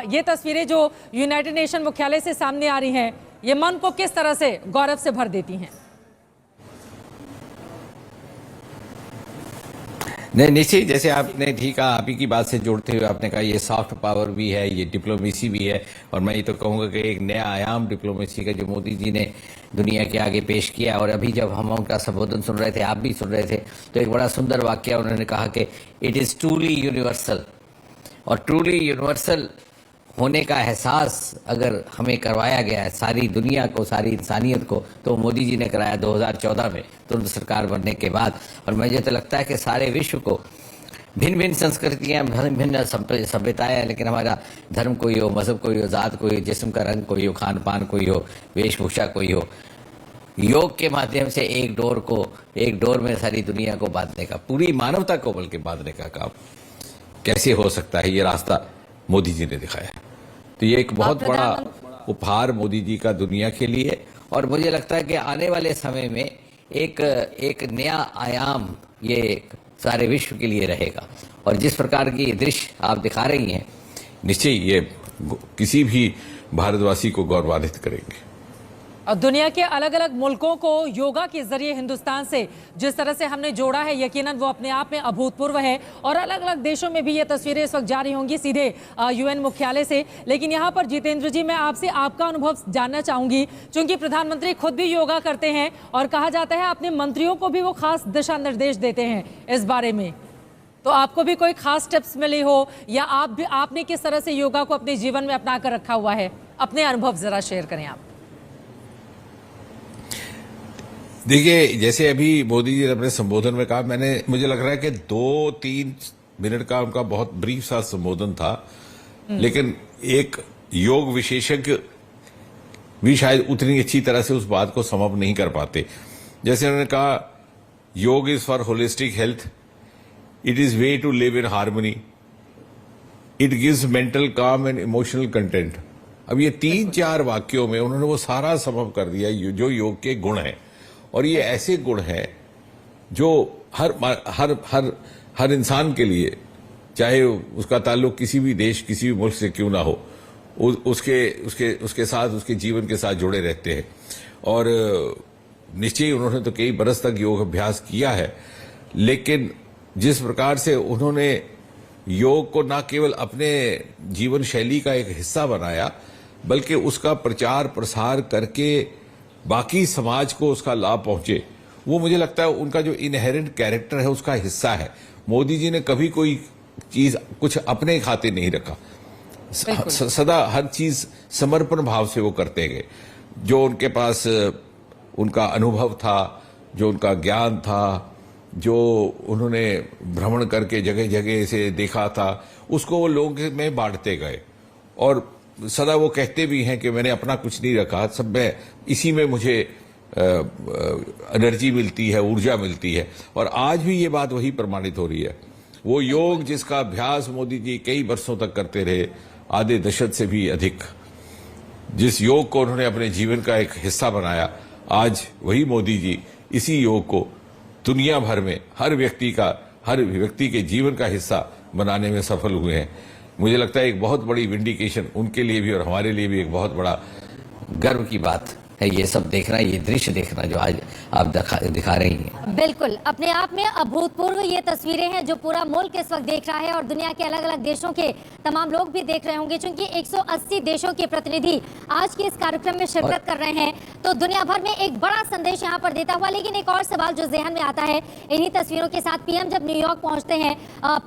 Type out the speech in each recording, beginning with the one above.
ये तस्वीरें जो यूनाइटेड नेशन मुख्यालय से सामने आ रही हैं, ये मन को किस तरह से गौरव से भर देती हैं? नहीं, निश्चित, जैसे आपने ठीक कहा, आप ही की बात से जोड़ते हुए आपने कहा ये सॉफ्ट पावर भी है, ये डिप्लोमेसी भी है, और मैं ये तो कहूँगा कि एक नया आयाम डिप्लोमेसी का जो मोदी जी ने दुनिया के आगे पेश किया। और अभी जब हम उनका संबोधन सुन रहे थे, आप भी सुन रहे थे, तो एक बड़ा सुंदर वाक्य उन्होंने कहा कि इट इज़ ट्रूली यूनिवर्सल। और ट्रूली यूनिवर्सल होने का एहसास अगर हमें करवाया गया है सारी दुनिया को, सारी इंसानियत को, तो मोदी जी ने कराया 2014 में तुरंत सरकार बनने के बाद। और मुझे तो लगता है कि सारे विश्व को भिन्न भिन्न संस्कृतियाँ, भिन्न भिन्न सभ्यताएँ हैं, लेकिन हमारा धर्म कोई हो, मजहब कोई हो, जात कोई हो, जिस्म का रंग कोई हो, खान पान कोई हो, वेशभूषा कोई हो, योग के माध्यम से एक डोर में सारी दुनिया को बांधने का, पूरी मानवता को बल्कि बांधने का काम कैसे हो सकता है, ये रास्ता मोदी जी ने दिखाया। तो ये एक बहुत बड़ा उपहार मोदी जी का दुनिया के लिए। और मुझे लगता है कि आने वाले समय में एक नया आयाम ये सारे विश्व के लिए रहेगा। और जिस प्रकार की दृश्य आप दिखा रही हैं, निश्चय ये किसी भी भारतवासी को गौरवान्वित करेंगे। और दुनिया के अलग अलग मुल्कों को योगा के जरिए हिंदुस्तान से जिस तरह से हमने जोड़ा है, यकीनन वो अपने आप में अभूतपूर्व है। और अलग अलग देशों में भी ये तस्वीरें इस वक्त जारी होंगी सीधे यूएन मुख्यालय से। लेकिन यहाँ पर जितेंद्र जी, मैं आपसे आपका अनुभव जानना चाहूंगी, क्योंकि प्रधानमंत्री खुद भी योगा करते हैं और कहा जाता है अपने मंत्रियों को भी वो खास दिशा निर्देश देते हैं इस बारे में। तो आपको भी कोई खास टिप्स मिली हो, या आपने किस तरह से योगा को अपने जीवन में अपना कर रखा हुआ है? अपने अनुभव जरा शेयर करें आप। देखिए, जैसे अभी मोदी जी ने अपने संबोधन में कहा, मुझे लग रहा है कि 2-3 मिनट का उनका बहुत ब्रीफ सा संबोधन था, लेकिन एक योग विशेषज्ञ भी शायद उतनी अच्छी तरह से उस बात को समझ नहीं कर पाते। जैसे उन्होंने कहा, yoga is for holistic health, it is way to live in harmony, it gives mental calm and emotional content. अब ये 3-4 वाक्यों में उन्होंने वो सारा समझ कर दिया जो योग के गुण हैं। और ये ऐसे गुण हैं जो हर इंसान के लिए, चाहे उसका ताल्लुक किसी भी देश, किसी भी मुल्क से क्यों ना हो, उसके साथ, उसके जीवन के साथ जुड़े रहते हैं। और निश्चय उन्होंने तो कई बरस तक योग अभ्यास किया है, लेकिन जिस प्रकार से उन्होंने योग को न केवल अपने जीवन शैली का एक हिस्सा बनाया, बल्कि उसका प्रचार प्रसार करके बाकी समाज को उसका लाभ पहुंचे, वो मुझे लगता है उनका जो इनहेरेंट कैरेक्टर है उसका हिस्सा है। मोदी जी ने कभी कोई चीज कुछ अपने खाते नहीं रखा, सदा हर चीज समर्पण भाव से वो करते गए। जो उनके पास उनका अनुभव था, जो उनका ज्ञान था, जो उन्होंने भ्रमण करके जगह जगह से देखा था, उसको वो लोगों में बांटते गए। और सदा वो कहते भी हैं कि मैंने अपना कुछ नहीं रखा, सब में इसी में मुझे एनर्जी मिलती है, ऊर्जा मिलती है। और आज भी ये बात वही प्रमाणित हो रही है। वो योग जिसका अभ्यास मोदी जी कई वर्षों तक करते रहे, आधे दशक से भी अधिक, जिस योग को उन्होंने अपने जीवन का एक हिस्सा बनाया, आज वही मोदी जी इसी योग को दुनिया भर में हर व्यक्ति के जीवन का हिस्सा बनाने में सफल हुए हैं। मुझे लगता है एक बहुत बड़ी विंडिकेशन उनके लिए भी और हमारे लिए भी एक बहुत बड़ा गर्व की बात है ये सब देखना, ये दृश्य देखना जो आज आप दिखा रही हैं। बिल्कुल, अपने आप में अभूतपूर्व ये तस्वीरें हैं जो पूरा मुल्क इस वक्त देख रहा है और दुनिया के अलग अलग देशों के तमाम लोग भी देख रहे होंगे, क्योंकि 180 देशों के प्रतिनिधि आज के इस कार्यक्रम में शिरकत कर रहे हैं। तो दुनिया भर में एक बड़ा संदेश यहाँ पर देता हुआ। लेकिन एक और सवाल जो जहन में आता है, इन्हीं तस्वीरों के साथ पीएम जब न्यूयॉर्क पहुंचते हैं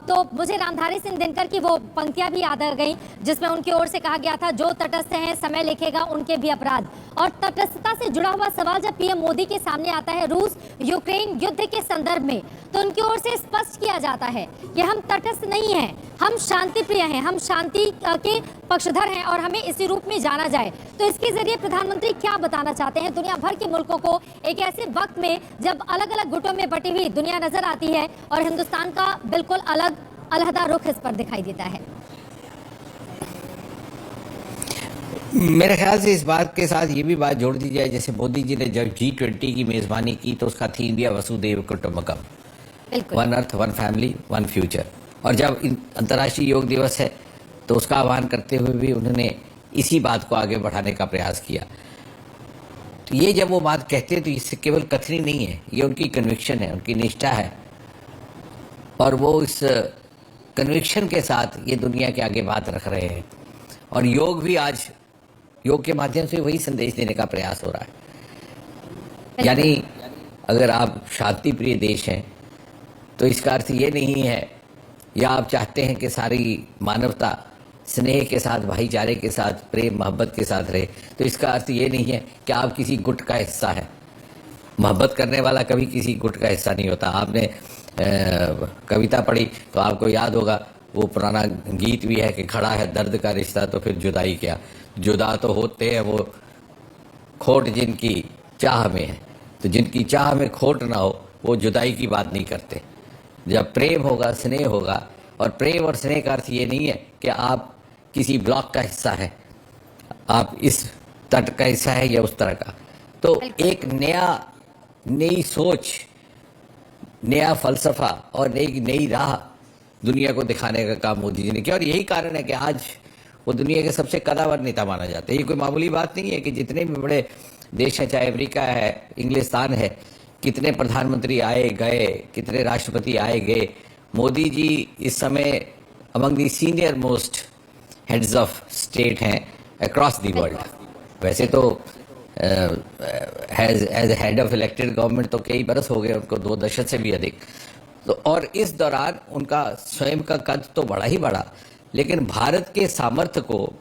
तो मुझे रामधारी सिंह दिनकर की वो पंक्तियां भी याद आ गई, जिसमें उनकी ओर से कहा गया था, जो तटस्थ हैं समय लिखेगा उनके भी अपराध। और तटस्थता से जुड़ा हुआ सवाल जब पीएम मोदी के सामने आता है रूस यूक्रेन युद्ध के संदर्भ में, तो उनकी ओर से स्पष्ट किया जाता है कि हम तटस्थ नहीं हैं, हम शांति प्रिय हैं, हम शांति के पक्षधर हैं और हमें इसी रूप में जाना जाए। तो इसके जरिए प्रधानमंत्री क्या बताना चाहते हैं दुनिया भर के मुल्कों को, एक ऐसे वक्त में जब अलग अलग गुटों में बटी हुई दुनिया नजर आती है और हिंदुस्तान का बिल्कुल अलग अलहदा रुख इस पर दिखाई देता है? मेरे ख्याल से इस बात के साथ ये भी बात जोड़ दी जाए, जैसे मोदी जी ने जब G20 की मेजबानी की तो उसका थीम दिया वसुधैव कुटुंबकम, one earth, one family, one future. और जब अंतर्राष्ट्रीय योग दिवस है तो उसका आह्वान करते हुए भी उन्होंने इसी बात को आगे बढ़ाने का प्रयास किया। तो ये जब वो बात कहते हैं तो इससे केवल कथनी नहीं है, ये उनकी कन्विक्शन है, उनकी निष्ठा है, और वो इस कन्विक्शन के साथ ये दुनिया के आगे बात रख रहे हैं। और योग भी आज, योग के माध्यम से वही संदेश देने का प्रयास हो रहा है। यानी अगर आप शांति प्रिय देश हैं तो इसका अर्थ ये नहीं है, या आप चाहते हैं कि सारी मानवता स्नेह के साथ, भाईचारे के साथ, प्रेम मोहब्बत के साथ रहे, तो इसका अर्थ ये नहीं है कि आप किसी गुट का हिस्सा हैं। मोहब्बत करने वाला कभी किसी गुट का हिस्सा नहीं होता। आपने कविता पढ़ी तो आपको याद होगा, वो पुराना गीत भी है कि खड़ा है दर्द का रिश्ता तो फिर जुदाई क्या, जुदा तो होते हैं वो, खोट जिनकी चाह में है। तो जिनकी चाह में खोट ना हो वो जुदाई की बात नहीं करते। जब प्रेम होगा, स्नेह होगा, और प्रेम और स्नेह का अर्थ ये नहीं है कि आप किसी ब्लॉक का हिस्सा है, आप इस तट का हिस्सा है या उस तरह का। तो एक नई सोच, नया फलसफा और एक नई राह दुनिया को दिखाने का काम मोदी जी ने किया। और यही कारण है कि आज वो दुनिया के सबसे कद्दावर नेता माना जाता है। ये कोई मामूली बात नहीं है कि जितने भी बड़े देश हैं, चाहे अमेरिका है, इंग्लिस्तान है, कितने प्रधानमंत्री आए गए, कितने राष्ट्रपति आए गए, मोदी जी इस समय among the senior most heads of state हैं अक्रॉस द वर्ल्ड। वैसे तो as head of elected government तो कई बरस हो गए उनको, 2 दशक से भी अधिक। तो और इस दौरान उनका स्वयं का कद तो बढ़ा ही बढ़ा, लेकिन भारत के सामर्थ्य को,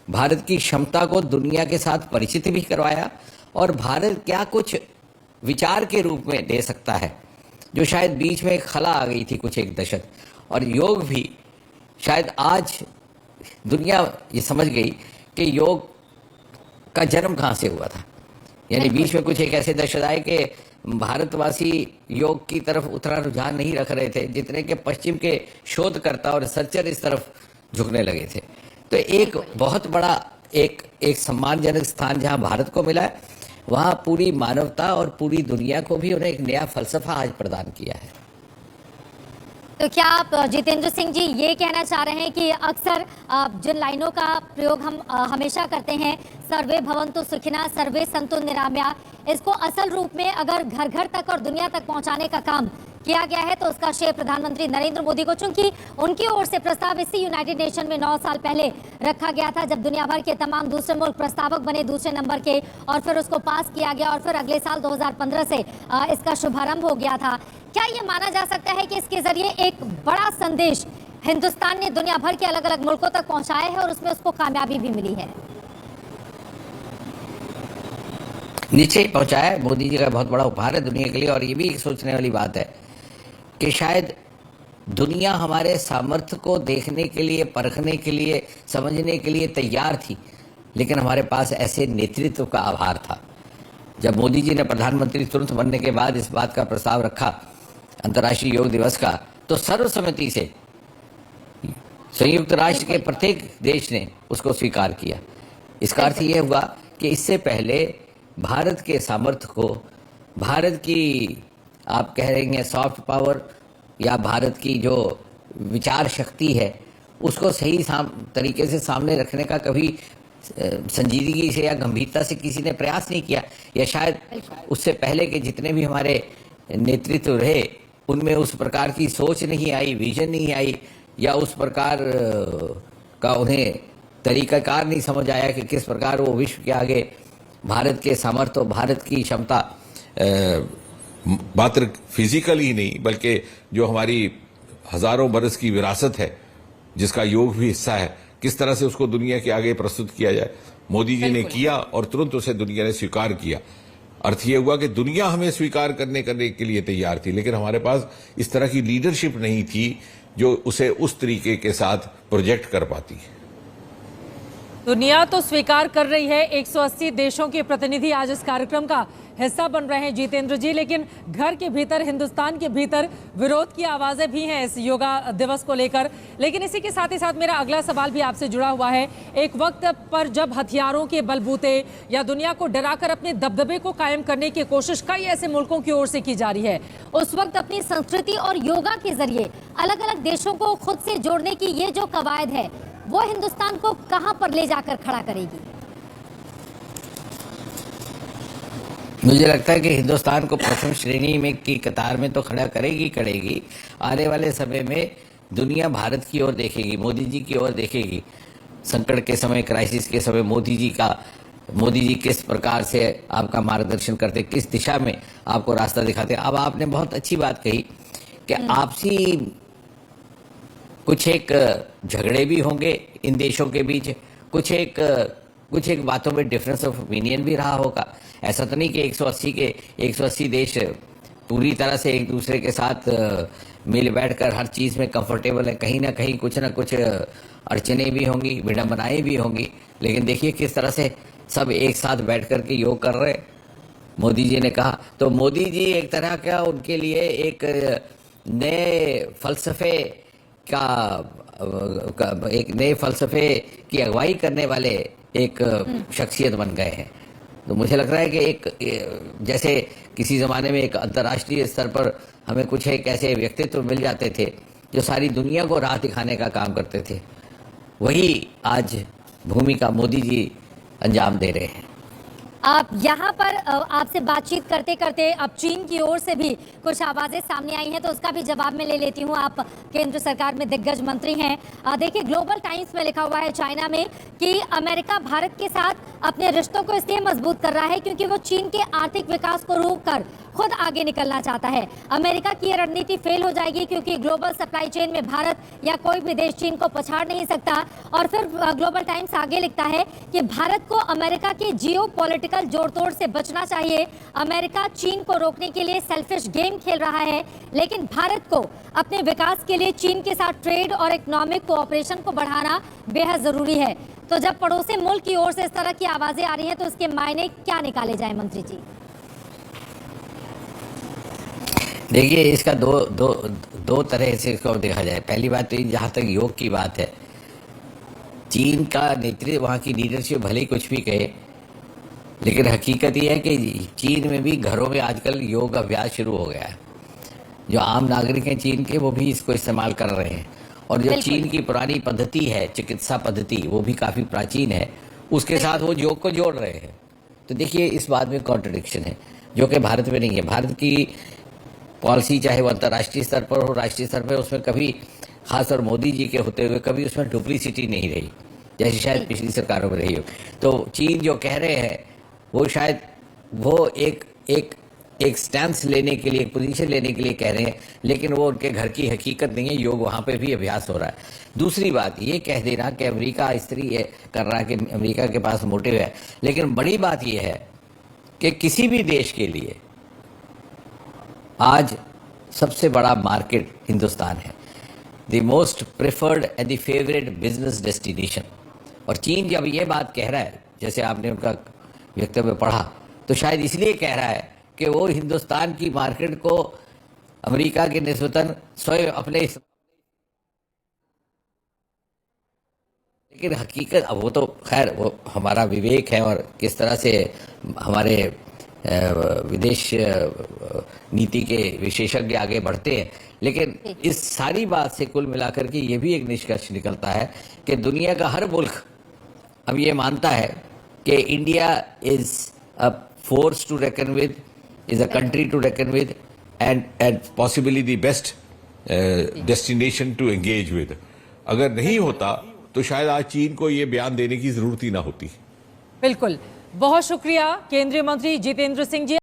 भारत की क्षमता को दुनिया के साथ परिचित भी करवाया, और भारत क्या कुछ विचार के रूप में दे सकता है, जो शायद बीच में एक खला आ गई थी कुछ एक दशक। और योग भी शायद आज दुनिया ये समझ गई कि योग का जन्म कहाँ से हुआ था। यानी बीच में कुछ एक ऐसे दशक आए कि भारतवासी योग की तरफ उतना रुझान नहीं रख रहे थे जितने के पश्चिम के शोधकर्ता और रिसर्चर इस तरफ झुकने लगे थे। तो एक बहुत बड़ा एक सम्मानजनक स्थान जहाँ भारत को मिला है, वहाँ पूरी मानवता और पूरी दुनिया को भी उन्हें एक नया फलसफा आज प्रदान किया है। तो क्या आप जितेंद्र सिंह जी ये कहना चाह रहे हैं कि अक्सर जिन लाइनों का प्रयोग हम हमेशा करते हैं, सर्वे भवन्तु सुखिनः सर्वे सन्तु निरामया, इसको असल रूप में अगर घर घर तक और दुनिया तक पहुंचाने का काम किया गया है तो उसका श्रेय प्रधानमंत्री नरेंद्र मोदी को, चूंकि उनकी ओर से प्रस्ताव इसी यूनाइटेड नेशन में 9 साल पहले रखा गया था, जब दुनिया भर के तमाम दूसरे मुल्क प्रस्तावक बने दूसरे नंबर के, और फिर उसको पास किया गया, और फिर अगले साल 2015 से इसका शुभारंभ हो गया था। क्या ये माना जा सकता है कि इसके जरिए एक बड़ा संदेश हिंदुस्तान ने दुनिया भर के अलग अलग मुल्कों तक पहुंचाया है और उसमें उसको कामयाबी भी मिली है? नीचे पहुंचाया है। मोदी जी का बहुत बड़ा उपहार है दुनिया के लिए। और ये भी एक सोचने वाली बात है कि शायद दुनिया हमारे सामर्थ्य को देखने के लिए, परखने के लिए, समझने के लिए तैयार थी, लेकिन हमारे पास ऐसे नेतृत्व का अभाव था। जब मोदी जी ने प्रधानमंत्री तुरंत बनने के बाद इस बात का प्रस्ताव रखा अंतर्राष्ट्रीय योग दिवस का, तो सर्वसम्मति से संयुक्त राष्ट्र के प्रत्येक देश ने उसको स्वीकार किया। इसका अर्थ यह हुआ कि इससे पहले भारत के सामर्थ्य को, भारत की आप कह रहे हैं सॉफ्ट पावर, या भारत की जो विचार शक्ति है, उसको सही तरीके से सामने रखने का कभी संजीदगी से या गंभीरता से किसी ने प्रयास नहीं किया। या शायद उससे पहले के जितने भी हमारे नेतृत्व रहे उनमें उस प्रकार की सोच नहीं आई, विजन नहीं आई, या उस प्रकार का उन्हें तरीकाकार नहीं समझ आया कि किस प्रकार वो विश्व के आगे भारत के सामर्थ्य, भारत की क्षमता, मात्र फिजिकल ही नहीं बल्कि जो हमारी हजारों बरस की विरासत है, जिसका योग भी हिस्सा है, किस तरह से उसको दुनिया के आगे प्रस्तुत किया जाए। मोदी जी ने किया और तुरंत उसे दुनिया ने स्वीकार किया। अर्थ ये हुआ कि दुनिया हमें स्वीकार करने के लिए तैयार थी, लेकिन हमारे पास इस तरह की लीडरशिप नहीं थी जो उसे उस तरीके के साथ प्रोजेक्ट कर पाती। दुनिया तो स्वीकार कर रही है, 180 देशों के प्रतिनिधि आज इस कार्यक्रम का हिस्सा बन रहे हैं जितेंद्र जी, लेकिन घर के भीतर, हिंदुस्तान के भीतर विरोध की आवाजें भी हैं इस योगा दिवस को लेकर। लेकिन इसी के साथ ही साथ मेरा अगला सवाल भी आपसे जुड़ा हुआ है। एक वक्त पर जब हथियारों के बलबूते या दुनिया को डराकर अपने दबदबे को कायम करने की कोशिश कई ऐसे मुल्कों की ओर से की जा रही है, उस वक्त अपनी संस्कृति और योगा के जरिए अलग अलग देशों को खुद से जोड़ने की ये जो कवायद है, वो हिंदुस्तान को कहां पर ले जाकर खड़ा करेगी? मुझे लगता है कि हिंदुस्तान को प्रथम श्रेणी में की कतार में तो खड़ा करेगी। आने वाले समय में दुनिया भारत की ओर देखेगी, मोदी जी की ओर देखेगी। संकट के समय, क्राइसिस के समय मोदी जी किस प्रकार से आपका मार्गदर्शन करते, किस दिशा में आपको रास्ता दिखाते। अब आपने बहुत अच्छी बात कही कि आपसी कुछ एक झगड़े भी होंगे इन देशों के बीच, कुछ एक बातों में डिफरेंस ऑफ ओपिनियन भी रहा होगा। ऐसा तो नहीं कि 180 देश पूरी तरह से एक दूसरे के साथ मिल बैठकर हर चीज़ में कंफर्टेबल है। कहीं ना कहीं कुछ ना कुछ अड़चने भी होंगी, विडंबनाएं भी होंगी, लेकिन देखिए किस तरह से सब एक साथ बैठ कर के योग कर रहे हैं। मोदी जी ने कहा तो मोदी जी एक तरह का उनके लिए एक नए फलसफे की अगुवाई करने वाले एक शख्सियत बन गए हैं। तो मुझे लग रहा है कि एक जैसे किसी ज़माने में एक अंतर्राष्ट्रीय स्तर पर हमें कुछ एक ऐसे व्यक्तित्व मिल जाते थे जो सारी दुनिया को राह दिखाने का काम करते थे, वही आज भूमिका मोदी जी अंजाम दे रहे हैं। आप यहाँ पर आपसे बातचीत करते करते अब चीन की ओर से भी कुछ आवाजें सामने आई हैं, तो उसका भी जवाब मैं ले लेती हूँ। आप केंद्र सरकार में दिग्गज मंत्री हैं। देखिए, ग्लोबल टाइम्स में लिखा हुआ है चाइना में कि अमेरिका भारत के साथ अपने रिश्तों को इसलिए मजबूत कर रहा है क्योंकि वो चीन के आर्थिक विकास को रोककर खुद आगे निकलना चाहता है। अमेरिका की यह रणनीति फेल हो जाएगी क्योंकि ग्लोबल सप्लाई चेन में भारत या कोई भी देश चीन को पछाड़ नहीं सकता। और फिर ग्लोबल टाइम्स आगे लिखता है कि भारत को अमेरिका के जियो पॉलिटिकल जोड़ तोड़ से बचना चाहिए। अमेरिका चीन को रोकने के लिए सेल्फिश गेम खेल रहा है, लेकिन भारत को अपने विकास के लिए चीन के साथ ट्रेड और इकोनॉमिक कोऑपरेशन को बढ़ाना बेहद जरूरी है। तो जब पड़ोसी मुल्क की ओर से इस तरह की आवाजें आ रही हैं तो इसके मायने क्या निकाले जाए मंत्री जी? देखिए, इसका दो तरह से इसको देखा जाए। पहली बात तो जहाँ तक योग की बात है, चीन का नेतृत्व, वहाँ की लीडरशिप भले ही कुछ भी कहे, लेकिन हकीकत यह है कि चीन में भी घरों में आजकल योग अभ्यास शुरू हो गया है। जो आम नागरिक हैं चीन के, वो भी इसको इस्तेमाल कर रहे हैं। और जो चीन की पुरानी पद्धति है, चिकित्सा पद्धति, वो भी काफ़ी प्राचीन है, उसके साथ वो योग को जोड़ रहे हैं। तो देखिए, इस बात में कॉन्ट्रडिक्शन है जो कि भारत में नहीं है। भारत की पॉलिसी चाहे वो अंतर्राष्ट्रीय स्तर पर हो, राष्ट्रीय स्तर पर, उसमें कभी खासतौर मोदी जी के होते हुए कभी उसमें डुप्लीसिटी नहीं रही, जैसे शायद पिछली सरकारों में रही हो। तो चीन जो कह रहे हैं वो शायद वो एक स्टैंस लेने के लिए, एक पोजीशन लेने के लिए कह रहे हैं, लेकिन वो उनके घर की हकीकत नहीं है। योग वहाँ पे भी अभ्यास हो रहा है। दूसरी बात ये कह देना कि अमेरिका इस तरह कर रहा है कि अमेरिका के पास मोटिव है, लेकिन बड़ी बात यह है कि किसी भी देश के लिए आज सबसे बड़ा मार्केट हिंदुस्तान है, the most preferred and the favourite business destination. और चीन जब ये बात कह रहा है, जैसे आपने उनका वक्तव्य पढ़ा, तो शायद इसलिए कह रहा है कि वो हिंदुस्तान की मार्केट को अमेरिका के निस्बतन स्वयं अपने, लेकिन हकीकत अब वो तो खैर वो हमारा विवेक है और किस तरह से हमारे विदेश नीति के विशेषज्ञ आगे बढ़ते हैं। लेकिन इस सारी बात से कुल मिलाकर के ये भी एक निष्कर्ष निकलता है कि दुनिया का हर मुल्क अब ये मानता है कि India is a force to reckon with, is a country to reckon with, and possibly the best destination to engage with. अगर नहीं होता तो शायद आज चीन को ये बयान देने की जरूरत ही ना होती। बिल्कुल, बहुत शुक्रिया केंद्रीय मंत्री जितेंद्र सिंह जी।